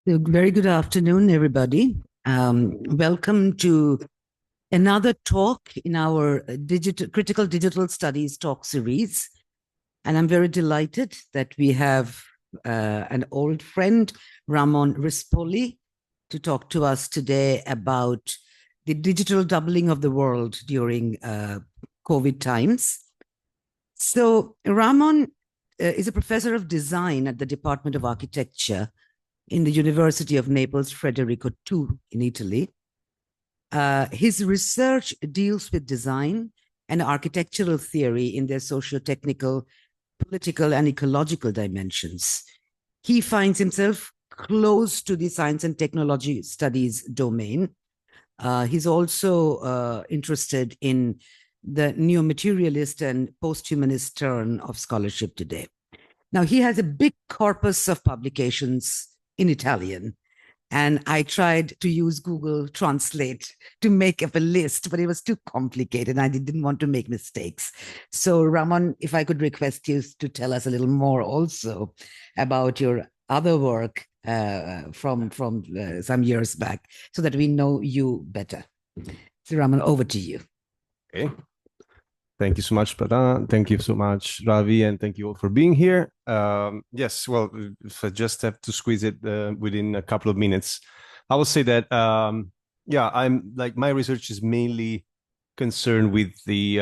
Very good afternoon, everybody. Welcome to another talk in our critical digital studies talk series. And I'm very delighted that we have an old friend, Ramon Rispoli, to talk to us today about the digital doubling of the world during COVID times. So Ramon is a professor of design at the Department of Architecture in the University of Naples Federico II in Italy. His research deals with design and architectural theory in their socio-technical, political, and ecological dimensions. He finds himself close to the science and technology studies domain. He's also interested in the neo-materialist and post-humanist turn of scholarship today. Now, he has a big corpus of publications in Italian. And I tried to use Google Translate to make up a list, but it was too complicated. I didn't want to make mistakes. So Ramon, if I could request you to tell us a little more also about your other work from some years back so that we know you better. So Ramon, over to you. Okay. Thank you so much, Prathama. Thank you so much, Ravi, and thank you all for being here. Yes, well, if I just have to squeeze it within a couple of minutes, I will say that, yeah, I'm like, my research is mainly concerned with the,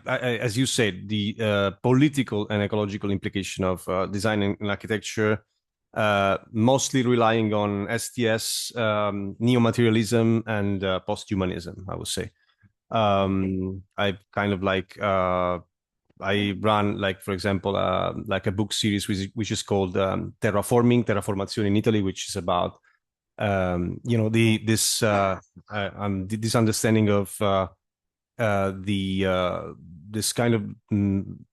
as you said, the political and ecological implication of design and architecture, mostly relying on STS, neo-materialism, and post-humanism, I would say. I kind of like I run, like, for example, like a book series which is called Terraformazione in Italy, which is about you know, this understanding of this kind of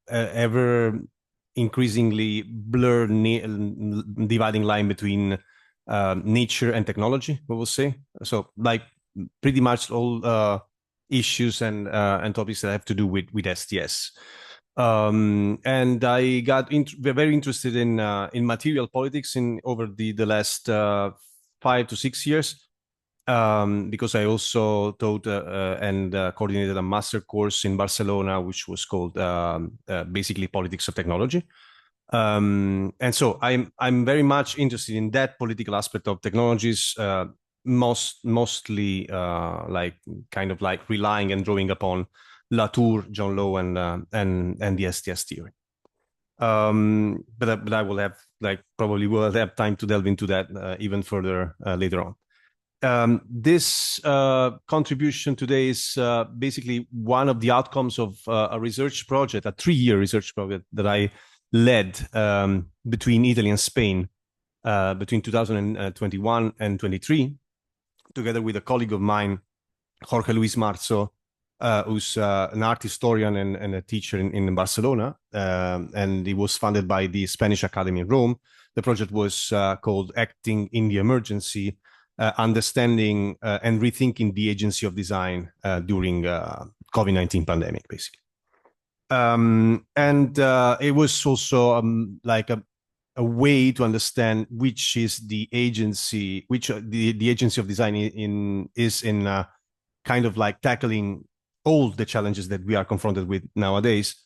ever increasingly blurred dividing line between nature and technology, we will say. So like pretty much all issues and topics that have to do with STS. And I got very interested in material politics over the last 5 to 6 years, because I also taught and coordinated a master course in Barcelona, which was called basically Politics of Technology. And so I'm very much interested in that political aspect of technologies, mostly like kind of like relying and drawing upon Latour, John Lowe, and the STS theory. But I will have probably will have time to delve into that even further later on. This contribution today is basically one of the outcomes of a research project, a 3-year research project that I led between Italy and Spain between 2021 and 23. Together with a colleague of mine, Jorge Luis Marzo, who's an art historian and a teacher in Barcelona, and it was funded by the Spanish Academy in Rome. The project was called Acting in the Emergency, Understanding and Rethinking the Agency of Design during COVID-19 pandemic, basically. And it was also like a way to understand which is the agency, which the agency of design is in kind of like tackling all the challenges that we are confronted with nowadays.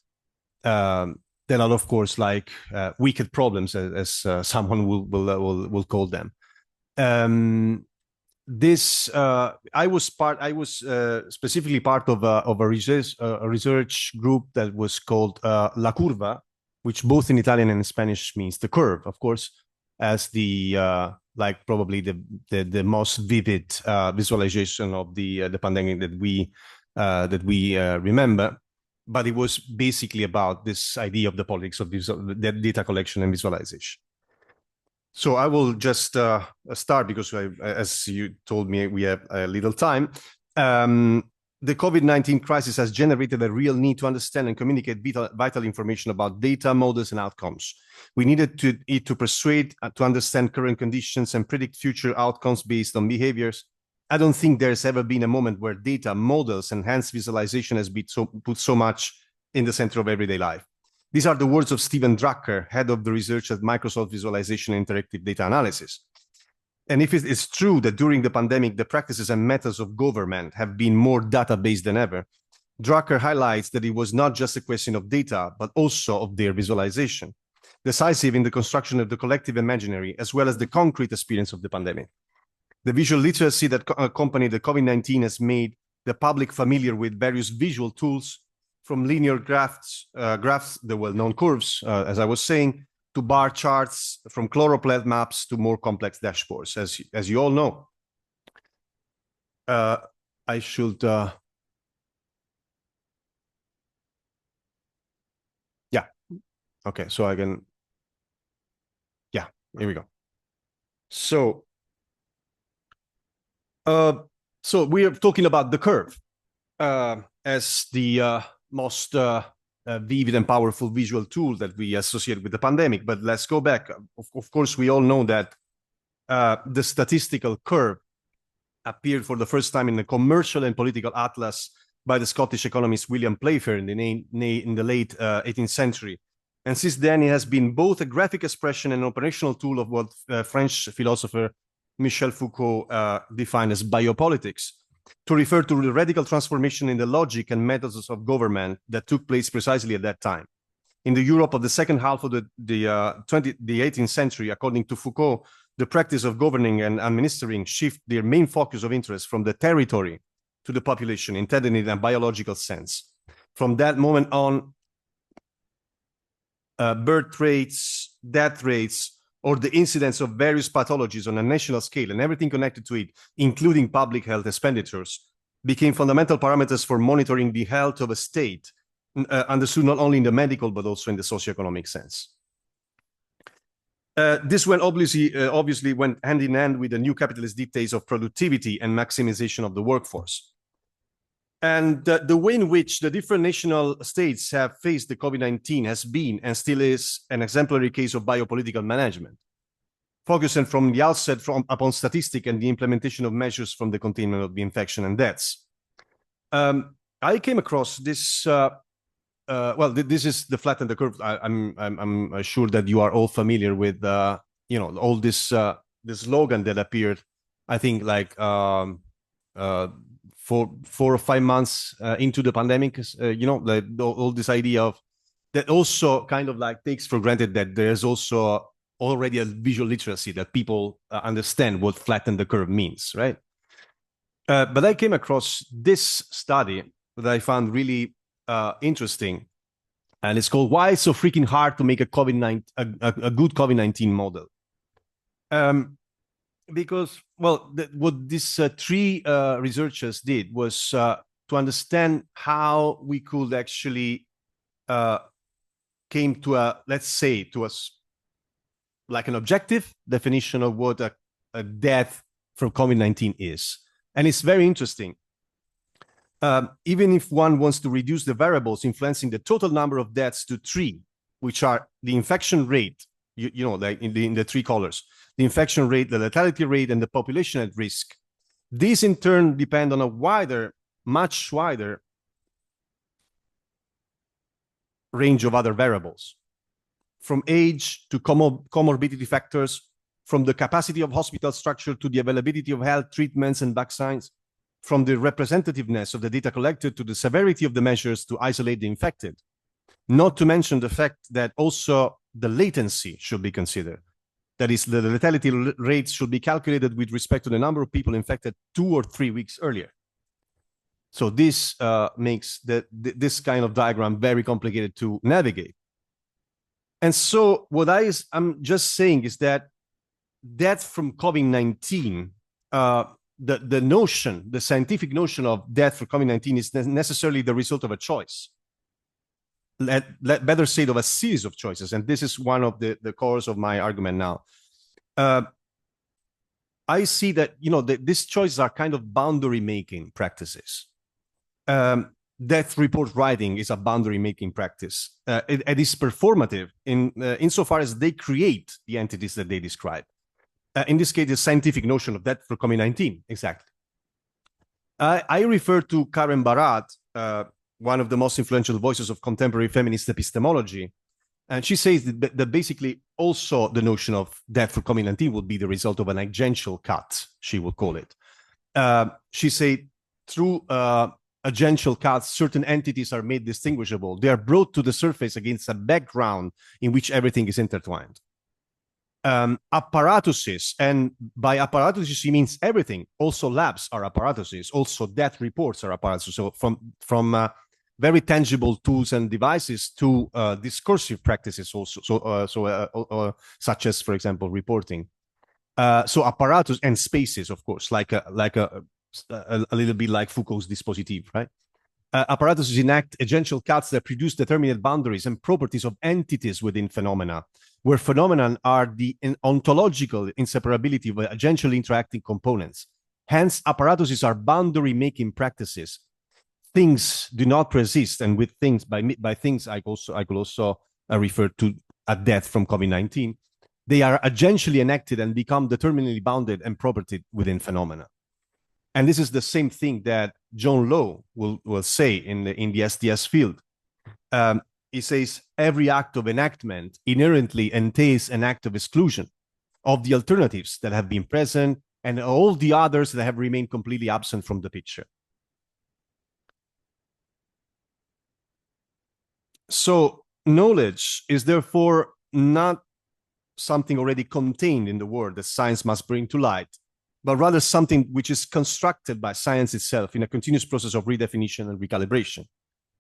There are, of course, like wicked problems, as someone will call them. I was specifically part of a research group that was called La Curva, which both in Italian and Spanish means the curve, of course, as the like probably the most vivid visualization of the pandemic that we remember. But it was basically about this idea of the politics of the data collection and visualization. So I will just start because, as you told me, we have a little time. The COVID-19 crisis has generated a real need to understand and communicate vital information about data, models, and outcomes. We needed it to persuade, to understand current conditions and predict future outcomes based on behaviors. I don't think there's ever been a moment where data, models, and hence visualization has been put so much in the center of everyday life. These are the words of Steven Drucker, head of the research at Microsoft Visualization and Interactive Data Analysis. And if it's true that during the pandemic, the practices and methods of government have been more data-based than ever, Drucker highlights that it was not just a question of data, but also of their visualization, decisive in the construction of the collective imaginary, as well as the concrete experience of the pandemic. The visual literacy that accompanied the COVID-19 has made the public familiar with various visual tools, from linear graphs, the well-known curves, as I was saying, to bar charts, from choropleth maps to more complex dashboards, as you all know. I should... yeah, okay, so I can... yeah, here we go. So we are talking about the curve as the most vivid and powerful visual tool that we associate with the pandemic. But let's go back. Of course, we all know that the statistical curve appeared for the first time in the commercial and political atlas by the Scottish economist William Playfair in the late 18th century. And since then, it has been both a graphic expression and an operational tool of what French philosopher Michel Foucault defined as biopolitics, to refer to the radical transformation in the logic and methods of government that took place precisely at that time. In the Europe of the second half of the 18th century, according to Foucault, the practice of governing and administering shift their main focus of interest from the territory to the population, intended in a biological sense. From that moment on, birth rates, death rates, or the incidence of various pathologies on a national scale and everything connected to it, including public health expenditures, became fundamental parameters for monitoring the health of a state, understood not only in the medical, but also in the socioeconomic sense. This went obviously went hand in hand with the new capitalist dictates of productivity and maximization of the workforce. And the way in which the different national states have faced the COVID-19 has been and still is an exemplary case of biopolitical management, focusing from the outset upon statistics and the implementation of measures from the containment of the infection and deaths. I came across this. This is the flatten the curve. I'm sure that you are all familiar with all this this slogan that appeared, I think, like 4 or 5 months into the pandemic. All this idea of that also kind of like takes for granted that there's also already a visual literacy that people understand what flatten the curve means, right? But I came across this study that I found really interesting, and it's called "Why It's So Freaking Hard to Make a Good COVID-19 Model." Because, well, what these 3 researchers did was to understand how we could actually came to like an objective definition of what a death from COVID-19 is. And it's very interesting. Even if one wants to reduce the variables influencing the total number of deaths to 3, which are the infection rate, like in the 3 colors, the infection rate, the lethality rate, and the population at risk. These in turn depend on a much wider range of other variables, from age to comorbidity factors, from the capacity of hospital structure to the availability of health treatments and vaccines, from the representativeness of the data collected to the severity of the measures to isolate the infected. Not to mention the fact that also the latency should be considered. That is, the lethality rates should be calculated with respect to the number of people infected 2 or 3 weeks earlier. So this makes this kind of diagram very complicated to navigate. And so what I'm just saying is that death from COVID-19, the scientific notion of death from COVID-19 is necessarily the result of a choice. Better said, of a series of choices. And this is one of the cores of my argument now. I see that, these choices are kind of boundary-making practices. Death report writing is a boundary-making practice. It is performative insofar as they create the entities that they describe. In this case, the scientific notion of death for COVID-19, exactly. I refer to Karen Barat, one of the most influential voices of contemporary feminist epistemology, And she says that basically also the notion of death for COVID-19 would be the result of an agential cut, she would call it. She said through agential cuts, certain entities are made distinguishable. They are brought to the surface against a background in which everything is intertwined. Apparatuses, and by apparatuses she means everything. Also labs are apparatuses. Also death reports are apparatuses. So from very tangible tools and devices to discursive practices also, such as, for example, reporting. So apparatus and spaces, of course, like a little bit like Foucault's dispositif, right? Apparatuses enact agential cuts that produce determinate boundaries and properties of entities within phenomena, where phenomena are the ontological inseparability of agentially interacting components. Hence, apparatuses are boundary-making practices. Things do not persist, and with things, by things, I could also refer to a death from COVID-19. They are agentially enacted and become determinately bounded and property within phenomena. And this is the same thing that John Law will say in the SDS field. He says every act of enactment inherently entails an act of exclusion of the alternatives that have been present and all the others that have remained completely absent from the picture. So knowledge is therefore not something already contained in the world that science must bring to light, but rather something which is constructed by science itself in a continuous process of redefinition and recalibration.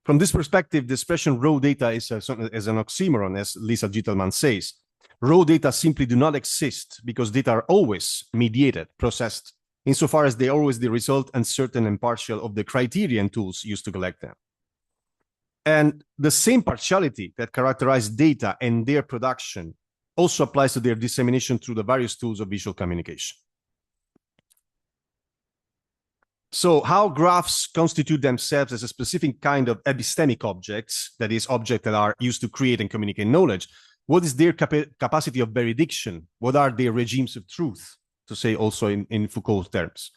From this perspective, the expression raw data is an oxymoron, as Lisa Gitelman says. Raw data simply do not exist because data are always mediated, processed, insofar as they are always the result, uncertain and partial, of the criteria and tools used to collect them. And the same partiality that characterizes data and their production also applies to their dissemination through the various tools of visual communication. So how graphs constitute themselves as a specific kind of epistemic objects, that is, objects that are used to create and communicate knowledge, what is their capacity of veridiction? What are their regimes of truth, to say also in Foucault's terms?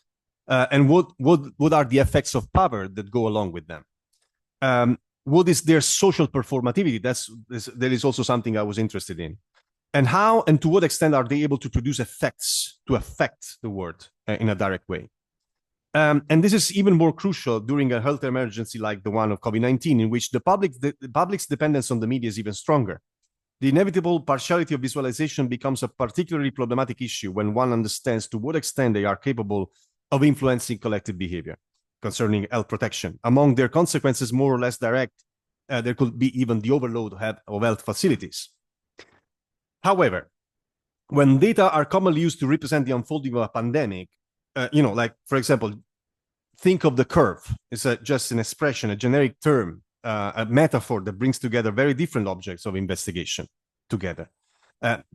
And what are the effects of power that go along with them? What is their social performativity? That is also something I was interested in. And how and to what extent are they able to produce effects to affect the world in a direct way? And this is even more crucial during a health emergency like the one of COVID-19, in which the public's dependence on the media is even stronger. The inevitable partiality of visualization becomes a particularly problematic issue when one understands to what extent they are capable of influencing collective behavior concerning health protection. Among their consequences, more or less direct, there could be even the overload of health facilities. However, when data are commonly used to represent the unfolding of a pandemic, like, for example, think of the curve. It's just an expression, a generic term, a metaphor that brings together very different objects of investigation together.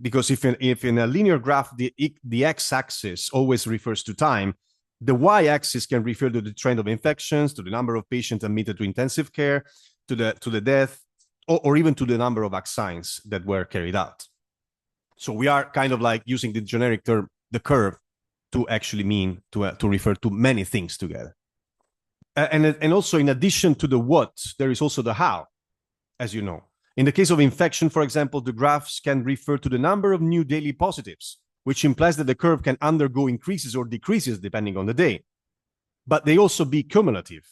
Because if in a linear graph, the x-axis always refers to time, the y-axis can refer to the trend of infections, to the number of patients admitted to intensive care, to the death, or even to the number of vaccines that were carried out. So we are kind of like using the generic term, the curve, to actually mean to refer to many things together. And also, in addition to the what, there is also the how, as you know. In the case of infection, for example, the graphs can refer to the number of new daily positives, which implies that the curve can undergo increases or decreases depending on the day. But they also be cumulative,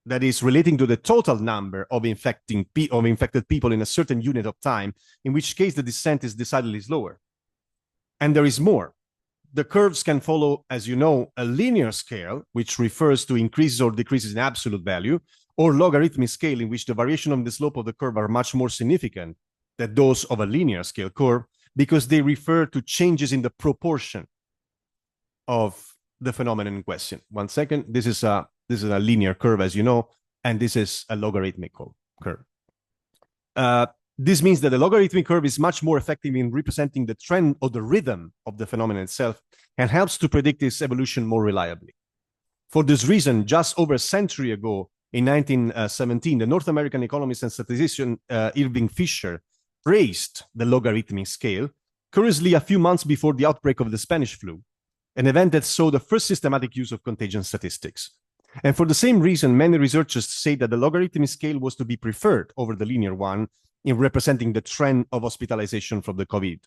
that is, relating to the total number of infected people in a certain unit of time, in which case the descent is decidedly slower. And there is more. The curves can follow, as you know, a linear scale, which refers to increases or decreases in absolute value, or logarithmic scale, in which the variation of the slope of the curve are much more significant than those of a linear scale curve, because they refer to changes in the proportion of the phenomenon in question. 1 second. This is a linear curve, as you know, and this is a logarithmic curve. This means that the logarithmic curve is much more effective in representing the trend or the rhythm of the phenomenon itself, and helps to predict its evolution more reliably. For this reason, just over a century ago, in 1917, the North American economist and statistician Irving Fisher praised the logarithmic scale, curiously a few months before the outbreak of the Spanish flu, an event that saw the first systematic use of contagion statistics. And for the same reason, many researchers say that the logarithmic scale was to be preferred over the linear one, in representing the trend of hospitalization from the COVID,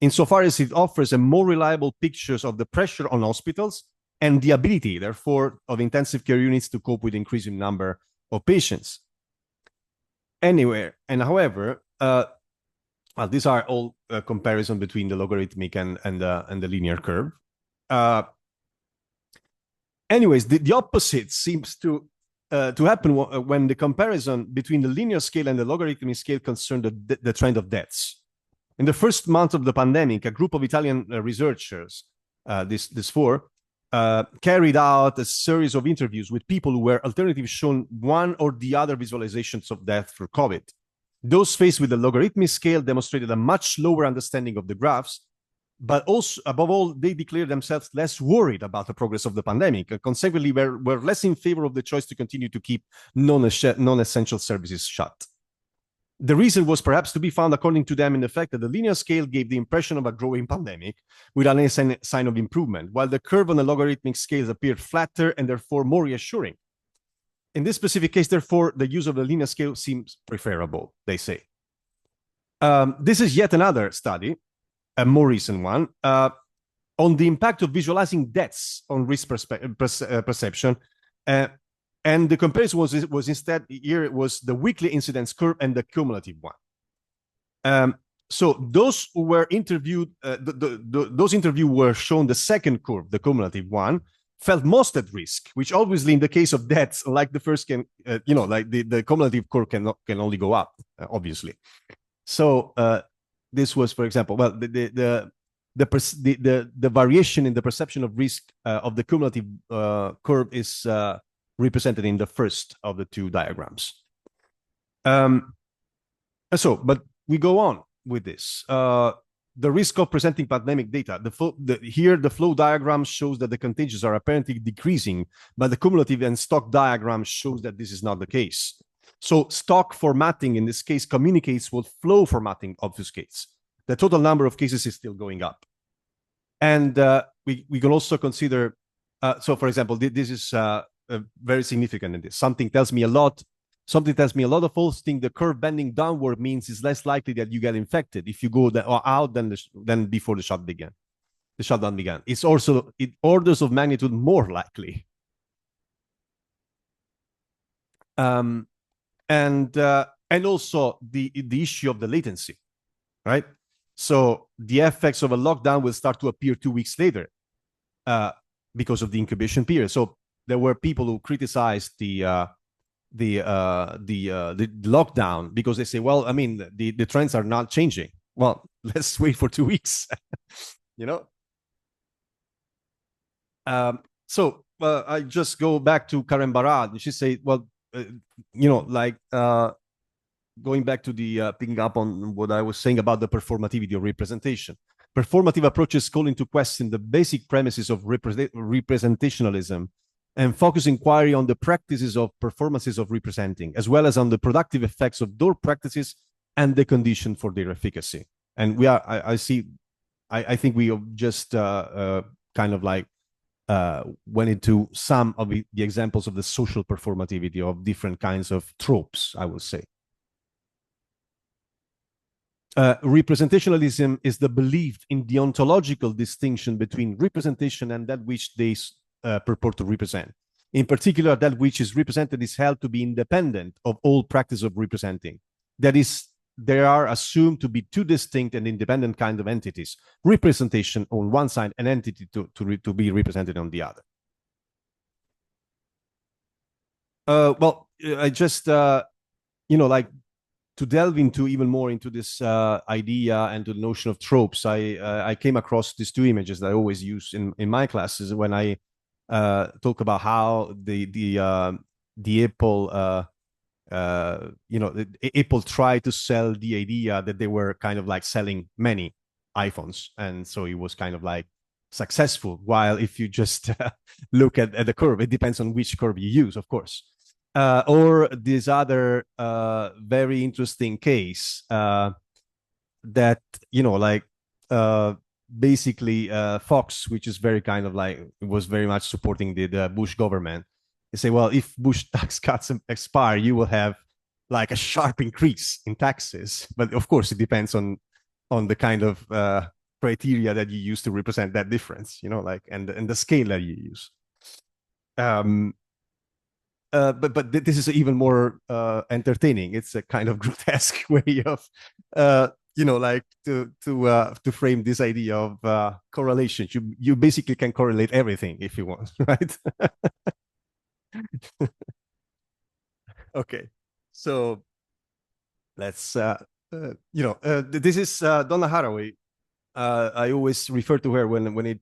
insofar as it offers a more reliable pictures of the pressure on hospitals and the ability, therefore, of intensive care units to cope with increasing number of patients. Anywhere and however, well, these are all comparison between the logarithmic and the linear curve. Anyways, the opposite seems to happen when the comparison between the linear scale and the logarithmic scale concerned the trend of deaths. In the first month of the pandemic, a group of Italian researchers, this four, carried out a series of interviews with people where alternatives shown one or the other visualizations of death for COVID. Those faced with the logarithmic scale demonstrated a much lower understanding of the graphs, but also, above all, they declared themselves less worried about the progress of the pandemic, and consequently were less in favor of the choice to continue to keep non-essential services shut. The reason was perhaps to be found, according to them, in the fact that the linear scale gave the impression of a growing pandemic without any sign of improvement, while the curve on the logarithmic scales appeared flatter and therefore more reassuring. In this specific case, therefore, the use of the linear scale seems preferable, they say. This is yet another study, a more recent one, on the impact of visualizing deaths on risk perception. And the comparison was instead, here it was the weekly incidence curve and the cumulative one. So those who were interviewed, those interviewed were shown the second curve, the cumulative one, felt most at risk, which obviously in the case of deaths, like the first can, like the cumulative curve can only go up, obviously. So this was, for example, well, the variation in the perception of risk of the cumulative curve is represented in the first of the two diagrams. But we go on with this. The risk of presenting pandemic data. Here, the flow diagram shows that the contagions are apparently decreasing, but the cumulative and stock diagram shows that this is not the case. So stock formatting in this case communicates what flow formatting obfuscates. The total number of cases is still going up. And we can also consider, so for example, this is very significant in this. Something tells me a lot of folks think the curve bending downward means it's less likely that you get infected if you go out than before the shutdown began. It's also orders of magnitude more likely. And also the issue of the latency, right? So the effects of a lockdown will start to appear 2 weeks later because of the incubation period. So there were people who criticized the lockdown because they say, well, I mean, the trends are not changing. Well, let's wait for 2 weeks, you know? So I just go back to Karen Barad. She said, well, going back to the picking up on what I was saying about the performativity of representation. Performative approaches call into question the basic premises of representationalism and focus inquiry on the practices of performances of representing, as well as on the productive effects of those practices and the condition for their efficacy. And I think we just kind of like went into some of the examples of the social performativity of different kinds of tropes, I would say. Representationalism is the belief in the ontological distinction between representation and that which they purport to represent. In particular, that which is represented is held to be independent of all practice of representing. That is, there are assumed to be two distinct and independent kinds of entities: representation on one side, and entity to be represented on the other. Well, I just like to delve into even more into this idea and to the notion of tropes. I came across these two images that I always use in my classes when I talk about how the Apple Apple tried to sell the idea that they were kind of like selling many iPhones, and so it was kind of like successful. While if you just look at the curve, it depends on which curve you use, of course. Or this other very interesting case that basically Fox, which is very kind of like, was very much supporting the Bush government. They say, well, if Bush tax cuts expire, you will have like a sharp increase in taxes. But of course, it depends on the kind of criteria that you use to represent that difference, like and the scale that you use. But this is even more entertaining. It's a kind of grotesque way of like to frame this idea of correlation. You basically can correlate everything if you want, right? Okay, so let's this is Donna Haraway. I always refer to her when it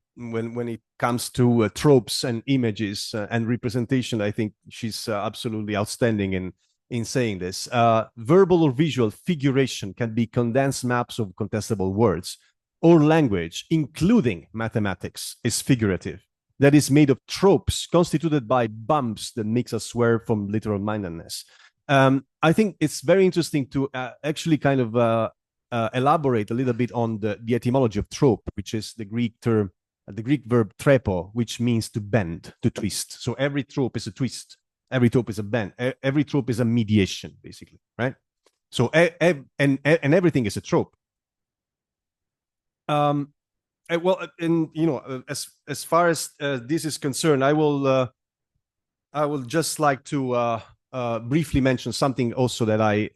comes to tropes and images and representation. I think she's absolutely outstanding in saying this. Verbal or visual figuration can be condensed maps of contestable words, or language, including mathematics, is figurative. That is made of tropes constituted by bumps that makes us swear from literal mindedness. I think it's very interesting to actually kind of elaborate a little bit on the etymology of trope, which is the Greek term, the Greek verb trepo, which means to bend, to twist. So every trope is a twist. Every trope is a bend. Every trope is a mediation, basically, right? So and everything is a trope. Well, and as far as this is concerned, I will just like to briefly mention something also that I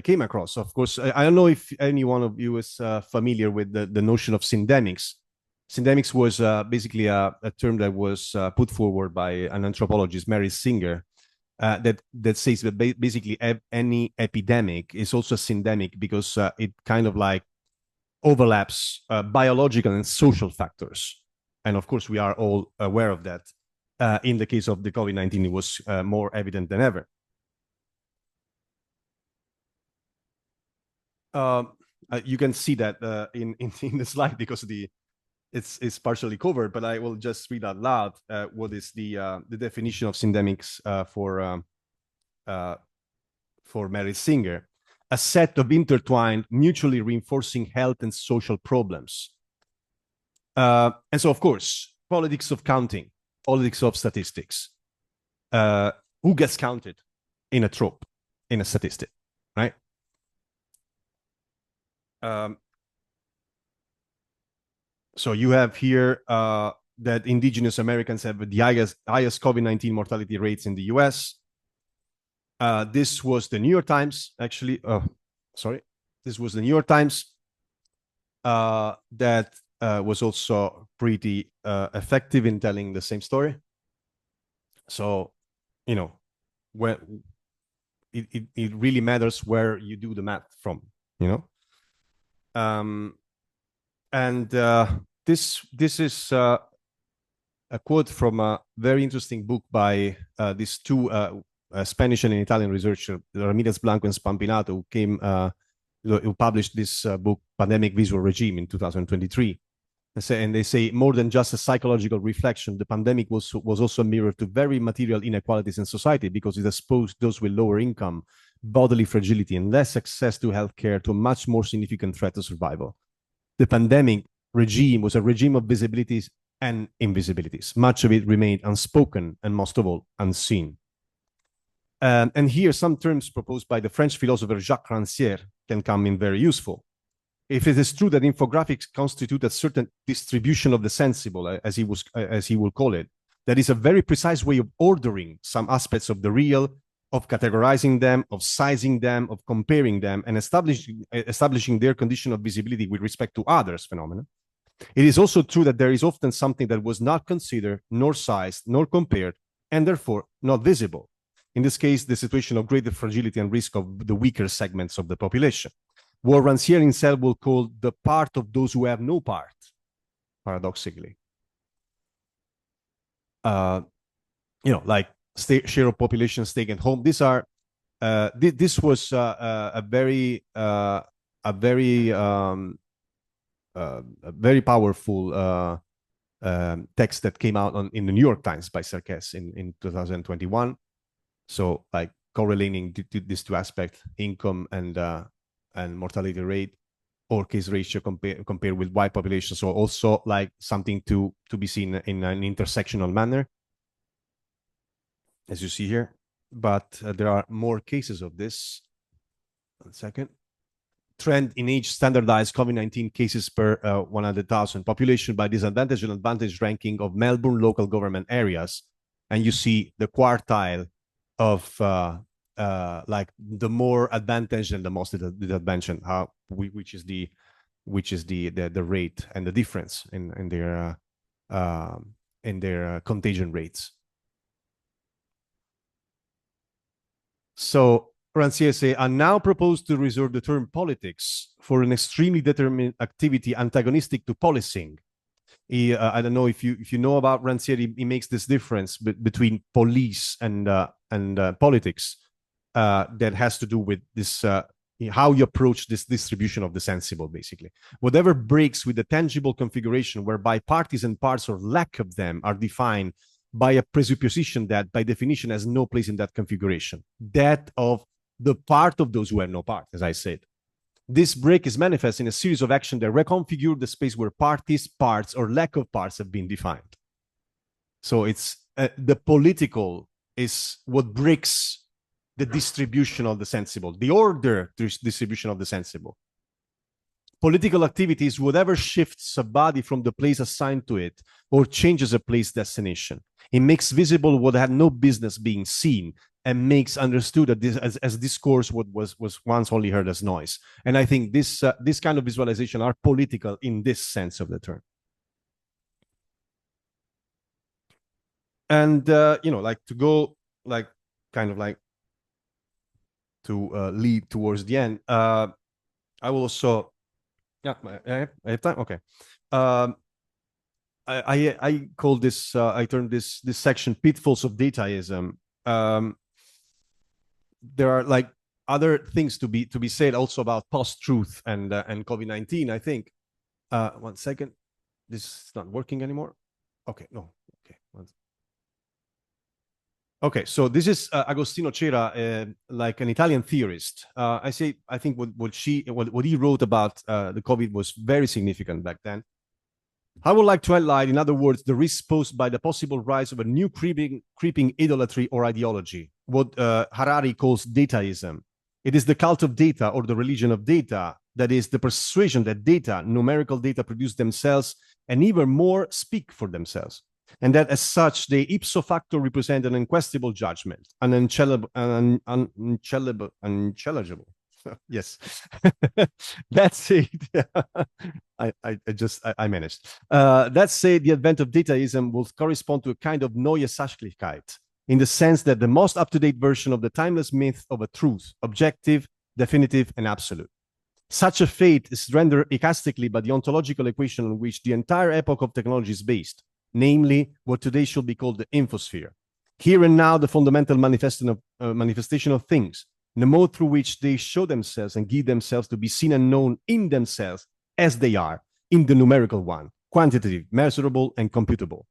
came across. Of course, I don't know if any one of you is familiar with the notion of syndemics. Syndemics was basically a term that was put forward by an anthropologist, Mary Singer, that says that basically any epidemic is also syndemic because it kind of like overlaps biological and social factors. And of course, we are all aware of that. In the case of the COVID-19, it was more evident than ever. You can see that in the slide because it's partially covered, but I will just read out loud what is the definition of syndemics for Mary Singer: a set of intertwined, mutually reinforcing health and social problems. And so, of course, politics of counting, politics of statistics. Who gets counted in a trope, in a statistic, right? So you have here that indigenous Americans have the highest COVID-19 mortality rates in the US. This was the New York Times, actually. This was the New York Times that was also pretty effective in telling the same story. So, when it really matters where you do the math from, and this is a quote from a very interesting book by these two Spanish and Italian researchers, Ramirez Blanco and Spampinato, who published this book, Pandemic Visual Regime, in 2023. And they say, more than just a psychological reflection, the pandemic was also a mirror to very material inequalities in society, because it exposed those with lower income, bodily fragility, and less access to healthcare to a much more significant threat to survival. The pandemic regime was a regime of visibilities and invisibilities. Much of it remained unspoken and, most of all, unseen. And here, some terms proposed by the French philosopher Jacques Rancière can come in very useful. If it is true that infographics constitute a certain distribution of the sensible, as he will call it, that is a very precise way of ordering some aspects of the real, of categorizing them, of sizing them, of comparing them, and establishing their condition of visibility with respect to others' phenomena. It is also true that there is often something that was not considered, nor sized, nor compared, and therefore not visible. In this case, the situation of greater fragility and risk of the weaker segments of the population. What Rancière himself will call the part of those who have no part, paradoxically. Like share of population staying at home. These are this was a very powerful text that came out in the New York Times by Sarkis in 2021. So, like, correlating these two aspects, income and mortality rate, or case ratio compared with white population. So also like something to be seen in an intersectional manner, as you see here. but there are more cases of this. 1 second. Trend in age standardized COVID-19 cases per 100,000. Population by disadvantage and advantage ranking of Melbourne local government areas. And you see the quartile of like the more advantaged and the most disadvantaged, which is the rate and the difference in their contagion rates. So Rancière say, I now propose to reserve the term politics for an extremely determined activity antagonistic to policing. I don't know if you know about Rancière. He makes this difference between police and politics that has to do with this how you approach this distribution of the sensible. Basically, whatever breaks with the tangible configuration whereby parties and parts or lack of them are defined by a presupposition that by definition has no place in that configuration, that of the part of those who have no part, as I said. This break is manifest in a series of actions that reconfigure the space where parties, parts, or lack of parts have been defined. So it's the political is what breaks the distribution of the sensible, the order distribution of the sensible. Political activity is whatever shifts a body from the place assigned to it or changes a place destination. It makes visible what had no business being seen and makes understood that this, as discourse what was once only heard as noise. And I think this kind of visualization are political in this sense of the term. And like to go like kind of like to lead towards the end. I will also, yeah, I have time. Okay. I call this, I term this section pitfalls of dataism. There are like other things to be said also about post-truth and COVID-19. I think. 1 second, this is not working anymore. Okay, no. Okay. Okay, so this is Agostino Cera, like an Italian theorist. I think what he wrote about the COVID was very significant back then. I would like to highlight, in other words, the risk posed by the possible rise of a new creeping idolatry or ideology, what Harari calls dataism. It is the cult of data or the religion of data, that is the persuasion that data, numerical data, produce themselves and even more speak for themselves. And that as such, they ipso facto represent an unquestionable judgment, an unchallengeable. Yes, that's it. I managed. Let's say the advent of dataism will correspond to a kind of neue Sachlichkeit, in the sense that the most up-to-date version of the timeless myth of a truth, objective, definitive, and absolute. Such a fate is rendered ecastically by the ontological equation on which the entire epoch of technology is based, namely what today should be called the infosphere. Here and now, the fundamental manifestation of things, the mode through which they show themselves and give themselves to be seen and known in themselves as they are, in the numerical one, quantitative, measurable, and computable.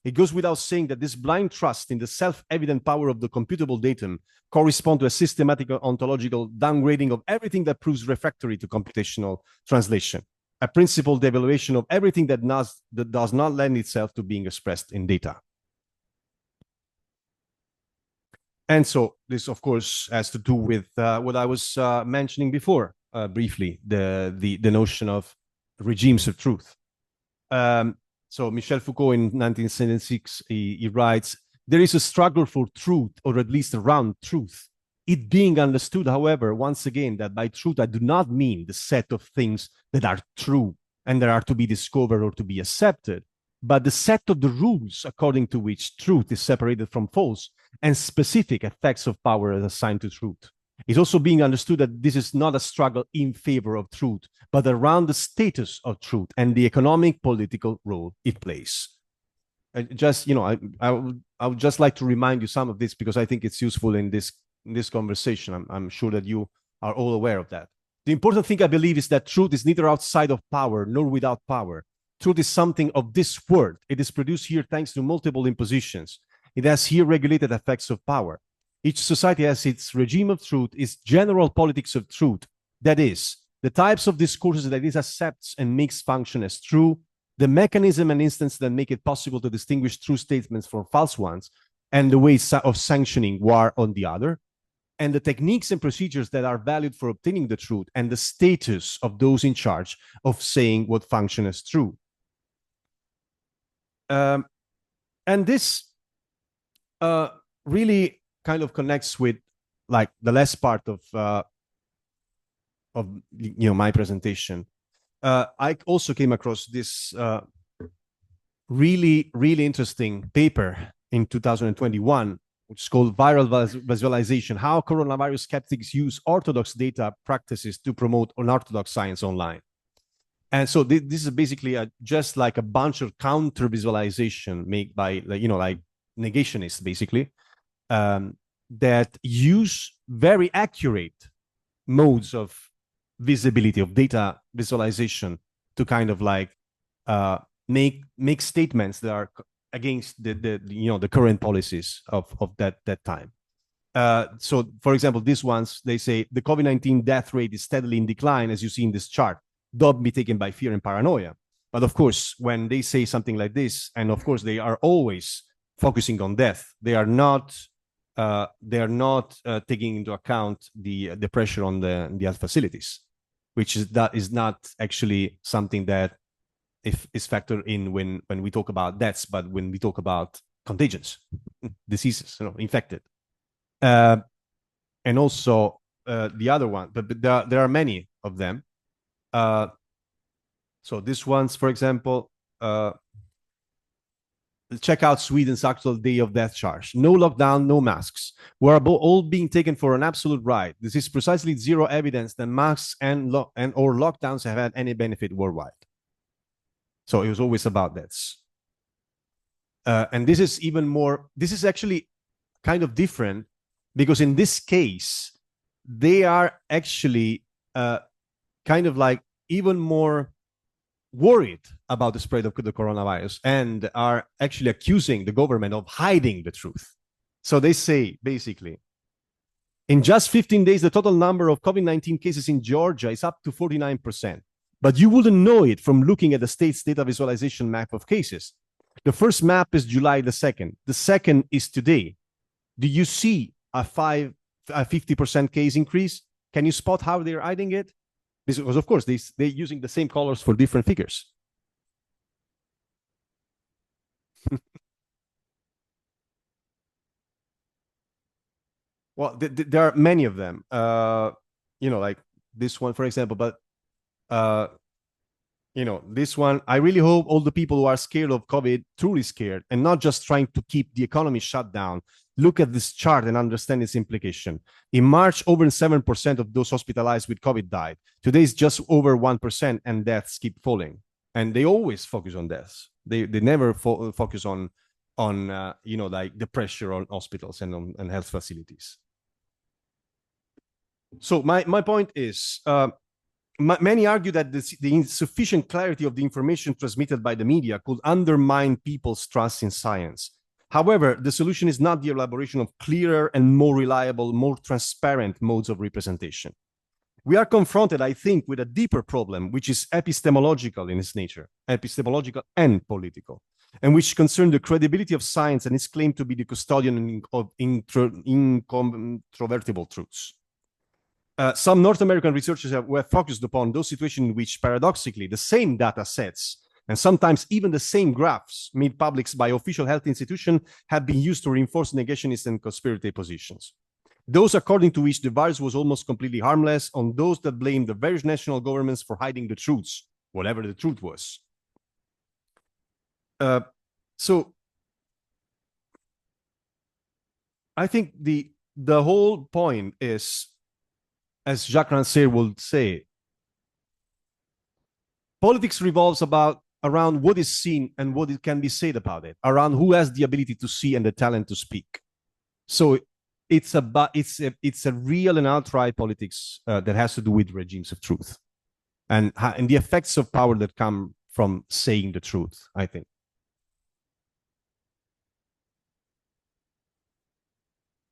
It goes without saying that this blind trust in the self-evident power of the computable datum corresponds to a systematic ontological downgrading of everything that proves refractory to computational translation, a principled devaluation of everything that does not lend itself to being expressed in data. And so this, of course, has to do with what I was mentioning before, briefly, the notion of regimes of truth. So Michel Foucault in 1976, he writes, there is a struggle for truth, or at least around truth. It being understood, however, once again, that by truth, I do not mean the set of things that are true and that are to be discovered or to be accepted, but the set of the rules according to which truth is separated from false and specific effects of power as assigned to truth. It's also being understood that this is not a struggle in favor of truth, but around the status of truth and the economic political role it plays. I would just like to remind you some of this because I think it's useful in this conversation. I'm sure that you are all aware of that. The important thing I believe is that truth is neither outside of power nor without power. Truth is something of this world. It is produced here thanks to multiple impositions. It has here regulated effects of power. Each society has its regime of truth, its general politics of truth. That is, the types of discourses that it accepts and makes function as true, the mechanism and instance that make it possible to distinguish true statements from false ones, and the ways of sanctioning war on the other, and the techniques and procedures that are valued for obtaining the truth, and the status of those in charge of saying what functions as true. And this really kind of connects with like the last part of my presentation. I also came across this really interesting paper in 2021, which is called Viral Visualization: How Coronavirus Skeptics Use Orthodox Data Practices to Promote Unorthodox Science Online. And so this is basically just like a bunch of counter visualization made by, like negationists, basically, that use very accurate modes of visibility, of data visualization, to kind of like make statements that are against the current policies of that time. So, for example, these ones, they say the COVID-19 death rate is steadily in decline, as you see in this chart. Don't be taken by fear and paranoia. But of course, when they say something like this, and of course they are always focusing on death, they are not taking into account the pressure on the health facilities, which is not actually something that is factored in when we talk about deaths, but when we talk about contagions, diseases, infected, and also the other one. But there are many of them. So this one's, for example, check out Sweden's actual day of death charge. No lockdown, no masks. We're all being taken for an absolute ride. This is precisely zero evidence that masks and or lockdowns have had any benefit worldwide. So it was always about deaths. And this is even more, this is actually kind of different, because in this case, they are actually kind of like even more worried about the spread of the coronavirus, and are actually accusing the government of hiding the truth. So they say, basically, in just 15 days, the total number of COVID-19 cases in Georgia is up to 49%. But you wouldn't know it from looking at the state's data visualization map of cases. The first map is July the 2nd. The second is today. Do you see a 50% case increase? Can you spot how they're hiding it? Because, of course, they're using the same colors for different figures. Well, there are many of them, like this one, for example. But, this one, I really hope all the people who are scared of COVID, truly scared, and not just trying to keep the economy shut down, look at this chart and understand its implication. In March, over 7% of those hospitalized with COVID died. Today is just over 1%, and deaths keep falling. And they always focus on deaths. They never focus on like the pressure on hospitals and on health facilities. So my point is, many argue that the insufficient clarity of the information transmitted by the media could undermine people's trust in science. However, the solution is not the elaboration of clearer and more reliable, more transparent modes of representation. We are confronted, I think, with a deeper problem, which is epistemological in its nature, epistemological and political, and which concerns the credibility of science and its claim to be the custodian of incontrovertible truths. Some North American researchers were focused upon those situations in which, paradoxically, the same data sets and sometimes even the same graphs made public by official health institutions have been used to reinforce negationist and conspiracy positions. Those according to which the virus was almost completely harmless, on those that blamed the various national governments for hiding the truths, whatever the truth was. So I think the whole point is, as Jacques Rancière would say, politics revolves around what is seen and what it can be said about it, around who has the ability to see and the talent to speak. So it's a real and outright politics that has to do with regimes of truth and the effects of power that come from saying the truth, I think.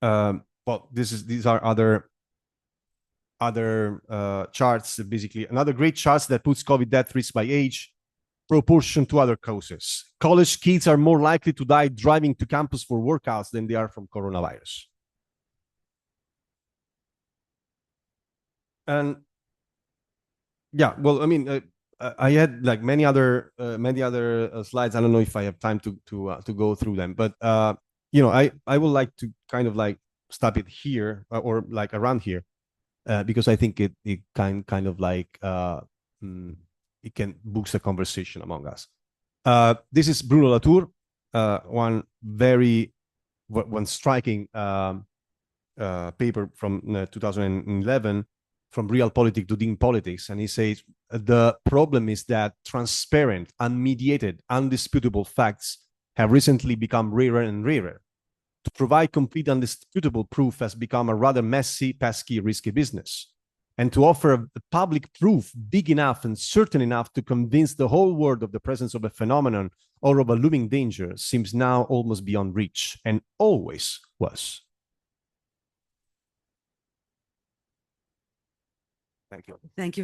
Well, these are other charts, basically another great charts that puts COVID death risk by age. proportion to other causes. College kids are more likely to die driving to campus for workouts than they are from coronavirus. And yeah, well, I mean, I had like many other slides. I don't know if I have time to go through them, but you know, I would like to kind of like stop it here or like around here because I think it kind of like it can boost a conversation among us. This is Bruno Latour, one striking paper from 2011 from Realpolitik to Dean Politics, and he says the problem is that transparent, unmediated, undisputable facts have recently become rarer and rarer. To provide complete undisputable proof has become a rather messy, pesky, risky business. And to offer a public proof big enough and certain enough to convince the whole world of the presence of a phenomenon or of a looming danger seems now almost beyond reach, and always was. Thank you. Thank you.